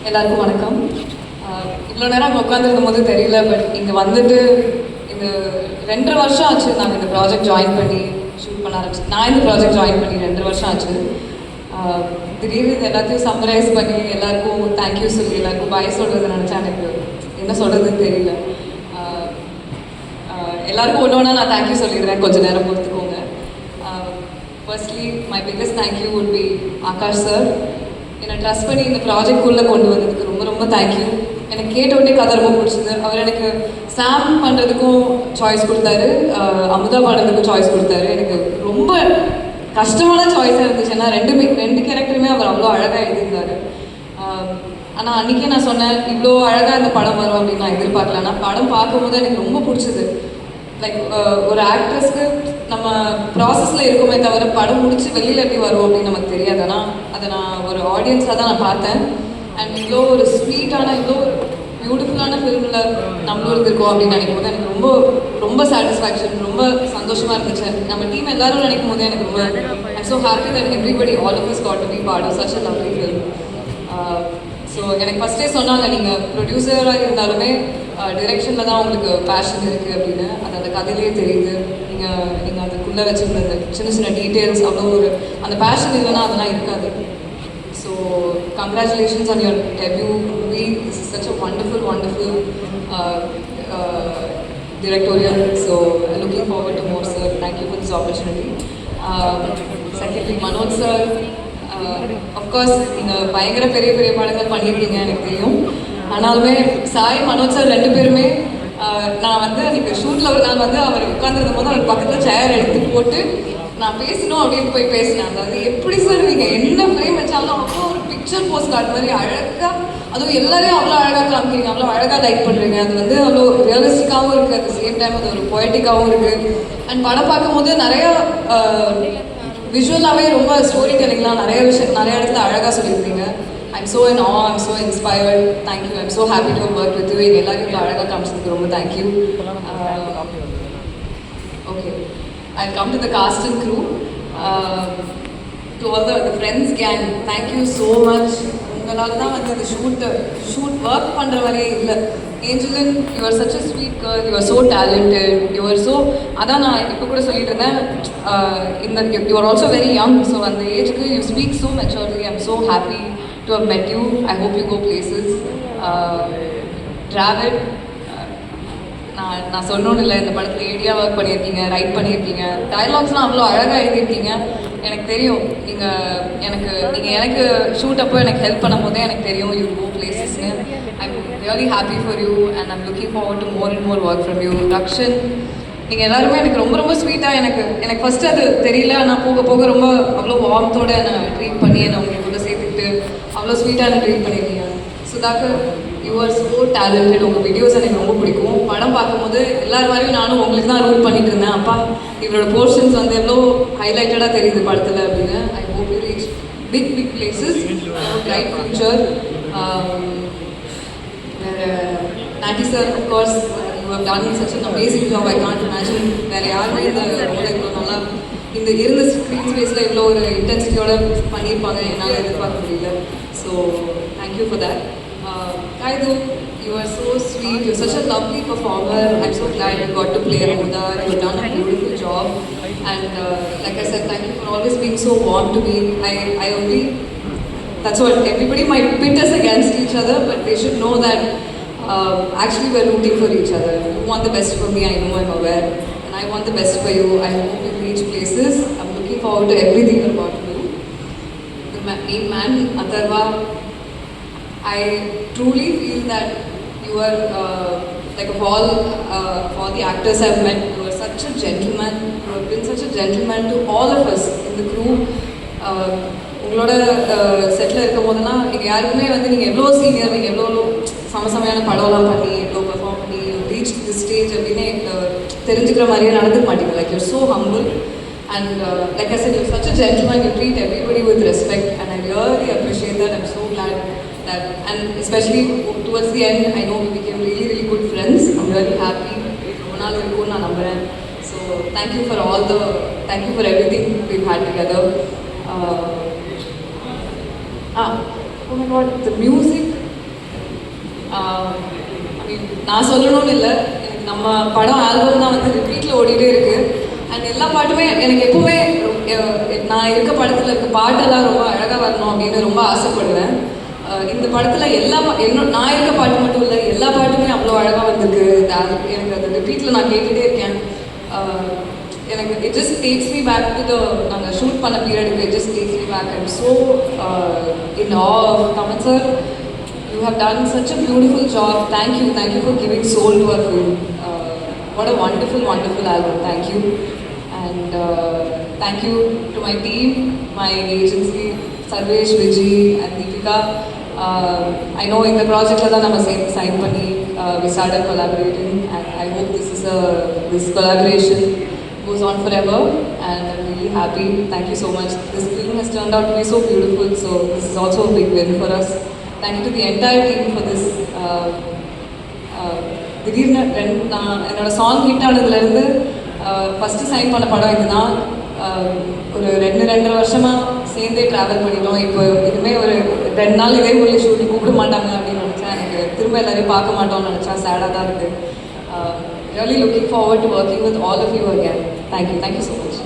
எல்லாருக்கும் வணக்கம். இவ்வளோ நேரம் அங்கே உட்காந்துருக்கும் போது தெரியல, பட் இங்கே வந்துட்டு இந்த 2.5 வருஷம் ஆச்சு நாங்கள் இந்த ப்ராஜெக்ட் ஜாயின் பண்ணி ஷூட் பண்ண ஆரம்பிச்சு. நான் இந்த ப்ராஜெக்ட் ஜாயின் பண்ணி 2 வருஷம் ஆச்சு. திடீர்னு இது எல்லாத்தையும் சம்மரைஸ் பண்ணி எல்லாருக்கும் தேங்க்யூ சொல்லி எல்லாருக்கும் பாய் சொல்கிறது நினச்சா எனக்கு என்ன சொல்கிறதுன்னு தெரியல. எல்லாருக்கும் ஒன்று ஒன்றா நான் தேங்க்யூ சொல்லிடுறேன், கொஞ்சம் நேரம் பொறுத்துக்கோங்க. Firstly my biggest thank you would be Akash sir. என்னை ட்ரஸ்ட் பண்ணி இந்த ப்ராஜெக்ட்குள்ளே கொண்டு வந்ததுக்கு ரொம்ப ரொம்ப தேங்க்யூ. எனக்கு கேட்டோடனே கதை ரொம்ப பிடிச்சது. அவர் எனக்கு சாம் பண்ணுறதுக்கும் சாய்ஸ் கொடுத்தாரு, அமுதா பாடுறதுக்கும் சாய்ஸ் கொடுத்தாரு. எனக்கு ரொம்ப கஷ்டமான சாய்ஸாக இருந்துச்சு. ஏன்னா ரெண்டு கேரக்டருமே அவர் அவ்வளோ அழகாக எழுதியிருந்தார். ஆனால் அன்றைக்கே நான் சொன்னேன், இவ்வளோ அழகாக இந்த படம் வரும் அப்படின்னு நான் எதிர்பார்க்கல. ஆனால் படம் பார்க்கும்போது எனக்கு ரொம்ப பிடிச்சது. லைக் ஒரு ஆக்ட்ரஸ்க்கு நம்ம ப்ராசஸில் இருக்குமே தவிர படம் முடிச்சு வெளியில் எப்படி வரும் அப்படின்னு நமக்கு தெரியாது. ஆனால் அதை நான் ஒரு ஆடியன்ஸாக தான் நான் பார்த்தேன். அண்ட் இவ்வளோ ஒரு ஸ்வீட்டான, இவ்வளோ ஒரு பியூட்டிஃபுல்லான ஃபிலிமில் நம்மளும் இருந்திருக்கோம் அப்படின்னு நினைக்கும் போது எனக்கு ரொம்ப ரொம்ப சாட்டிஸ்ஃபேக்ஷன், ரொம்ப சந்தோஷமாக இருந்துச்சு. நம்ம டீம் எல்லாரும் நினைக்கும் போது எனக்கு ரொம்ப I'm so happy that everybody all of us got to be part of such a lovely film. So எனக்கு ஃபஸ்ட்டே சொன்னாங்க, நீங்கள் ப்ரொடியூசராக இருந்தாலுமே டிரெக்ஷனில் தான் உங்களுக்கு பேஷன் இருக்குது அப்படின்னு. அது அந்த கதையிலேயே தெரியுது. நீங்கள் அதுக்குள்ளே வச்சுருந்த சின்ன சின்ன டீட்டெயில்ஸ் அவ்வளோ ஒரு அந்த பேஷன் இல்லைன்னா அதெல்லாம் இருக்காது. So congratulations on your debut movie. This is such a wonderful directorial. So looking forward to more, sir. Thank you for this opportunity. Secondly, Manoj sir, of course நீங்கள் பயங்கர பெரிய பெரிய படங்கள் பண்ணியிருக்கீங்க எனக்கு தெரியும். ஆனாலுமே சாய், மனோஜ் சார் 2 பேருமே நான் வந்து அன்றைக்கி ஷூட்டில் நான் வந்து அவர் உட்காந்துருந்த போது அவர் பக்கத்தில் சேர் எடுத்து போட்டு நான் பேசணும் அப்படின்னு போய் பேசினேன். அதாவது எப்படி சார் நீங்கள் என்ன ஃப்ரேம் வச்சாலும் அவ்வளோ ஒரு பிக்சர் போஸ்ட் கார்டு மாதிரி அழகாக, அதுவும் எல்லாரையும் அவ்வளோ அழகாக காமிக்கிறீங்க, அவ்வளோ அழகாக லைக் பண்ணுறீங்க. அது வந்து அவ்வளோ ரியலிஸ்டிக்காகவும் இருக்குது, அட் த சேம் டைம் அது ஒரு பொயட்டிக்காகவும் இருக்குது. அண்ட் படம் பார்க்கும்போது நிறையா விஷுவலாகவே ரொம்ப ஸ்டோரி டெல்லிங்லாம் நிறைய இடத்துல அழகாக சொல்லியிருந்தீங்க. I'm so in ah, I'm so inspired. Thank you. I'm so happy to work with you. எங்கள் எல்லாருக்கும் அழகாக காமிச்சதுக்கு ரொம்ப thank you. Okay, I'll come to the cast and crew. To all the friends gang, thank you so much. உங்களால் தான் வந்து அந்த shoot work பண்ணுற வரையே இல்லை. Angelin, you are such a sweet girl, you are so talented, you are so, அதான் நான் இப்போ கூட சொல்லிட்டு இருந்தேன், you are also very young. So அந்த ஏஜுக்கு you speak so maturely. I am so happy to have met you. I hope you go places. Travel, நான் சொல்லணும்னு இல்லை, இந்த படத்தில் ஏடியா ஒர்க் பண்ணியிருக்கீங்க, ரைட் பண்ணியிருக்கீங்க, டயலாக்ஸ்லாம் அவ்வளோ அழகாக எழுதியிருக்கீங்க. எனக்கு தெரியும் நீங்கள் எனக்கு ஷூட் அப்போ எனக்கு ஹெல்ப் பண்ணும் போதே எனக்கு தெரியும் யூ கோ பிளேசஸ்னு. I'm really happy for you and I'm looking forward to more and more work from you. Rakshan, நீங்கள் எல்லாருமே எனக்கு ரொம்ப ரொம்ப ஸ்வீட்டாக, எனக்கு ஃபஸ்ட்டு அது தெரியல, ஆனால் போக போக ரொம்ப அவ்வளோ வார்மத்தோடு என்னை ட்ரீட் பண்ணி என்னை உங்களுக்குள்ளே சேர்த்துக்கிட்டு அவ்வளோ ஸ்வீட்டாக என்னை ட்ரீட் பண்ணியிருக்கீங்க. Sudhakar, you are so talented. உங்கள் வீடியோஸ் எனக்கு ரொம்ப பிடிக்கும். படம் பார்க்கும்போது எல்லார் மாதிரியும் நானும் உங்களுக்கு தான் ரூட் பண்ணிட்டு இருந்தேன். அப்பா, இவரோட போர்ஷன்ஸ் வந்து எவ்வளோ ஹைலைட்டடாக தெரியுது படத்தில் அப்படின்னு. I hope you reach big places, bright future. Natty sir, of course you have done such an amazing job. I can't imagine வேறு யாருமே இந்த ரோலை இவ்வளோ நல்லா இந்த இருந்த ஸ்க்ரீன் ஸ்பேஸில் இவ்வளோ ஒரு இன்டென்சிட்டியோட பண்ணியிருப்பாங்க, என்னால் எதிர்பார்க்க முடியல. So thank you for that. Kaidu, you are so sweet. You're such a lovely performer. I'm so glad you got to play Amuda. You've done a beautiful job. And like I said, thank you for always being so warm to me. I only, that's what everybody might pit us against each other, but they should know that actually we're rooting for each other. You want the best for me, I know, I'm aware. And I want the best for you. I hope you reach places. I'm looking forward to everything you're about to do. The main man, Atharva, I truly feel that you are, like of all the actors I've met, you are such a gentleman. You have been such a gentleman to all of us in the crew. உங்களோட settle இருக்கும் போதெல்லாம் நீங்கள் யாருக்குமே வந்து நீங்கள் எவ்வளோ senior, நீங்கள் எவ்வளோ சமசமையான படம்லாம் பண்ணி எவ்வளோ பெர்ஃபார்ம் பண்ணி ரீச் தி ஸ்டேஜ் அப்படின்னு தெரிஞ்சுக்கிற மாதிரியே நடந்துக்க மாட்டீங்க. Like your so humble and like I said, you're such a gentleman. You treat everybody with respect and I really appreciate that. I'm so glad that, and especially towards the end, I know we became really, really good friends. I'm really happy. So thank you for everything we've had together. Oh my God, the music ஐ மீன் நான் சொல்லணும்னு இல்லை, எனக்கு நம்ம படம் album தான் வந்து ரிப்பீட்டில் ஓடிட்டே இருக்கு. அண்ட் எல்லா பாட்டுமே எனக்கு எப்பவுமே நான் இருக்க படத்தில் இருக்க பாட்டெல்லாம் ரொம்ப அழகாக வரணும் அப்படின்னு ரொம்ப ஆசைப்படுவேன். இந்த படத்தில் நான் இருக்க பாட்டு மட்டும் இல்லை, எல்லா பாட்டுமே அவ்வளோ அழகாக வந்திருக்கு. எனக்கு அந்த ரிப்பீட்டில் நான் கேட்டுகிட்டே இருக்கேன். எனக்கு it just takes me back to நாங்கள் ஷூட் பண்ண பீரியடுக்கு. It just takes me back. I'm so in awe of Kamal sir. You have done such a beautiful job. Thank you for giving soul to our film. What a wonderful, wonderful album. Thank you. And thank you to my team, my agency, Sarvesh, Vijay and Deepika. I know in the project la nama sign panni we started collaborating, and I hope this collaboration goes on forever, and I'm really happy. Thank you so much. This film has turned out to be so beautiful, so this is also a big win for us. Thank you to the entire team for this. திடீர்னு என்னோடய song hit ஆனதுலேருந்து first sign பண்ண படம் இதுதான். ஒரு 2.5 வருஷமாக சேர்ந்தே travel பண்ணிட்டோம். இப்போ இதுவுமே ஒரு 2 நாள் இதே மொழி ஷூட்டிங் கூப்பிட மாட்டாங்க அப்படின்னு நினச்சேன். எனக்கு திரும்ப எல்லாரையும் பார்க்க மாட்டோம்னு நினச்சா சேடாக தான் இருக்குது. Really looking forward to working with all of you again. Thank you so much.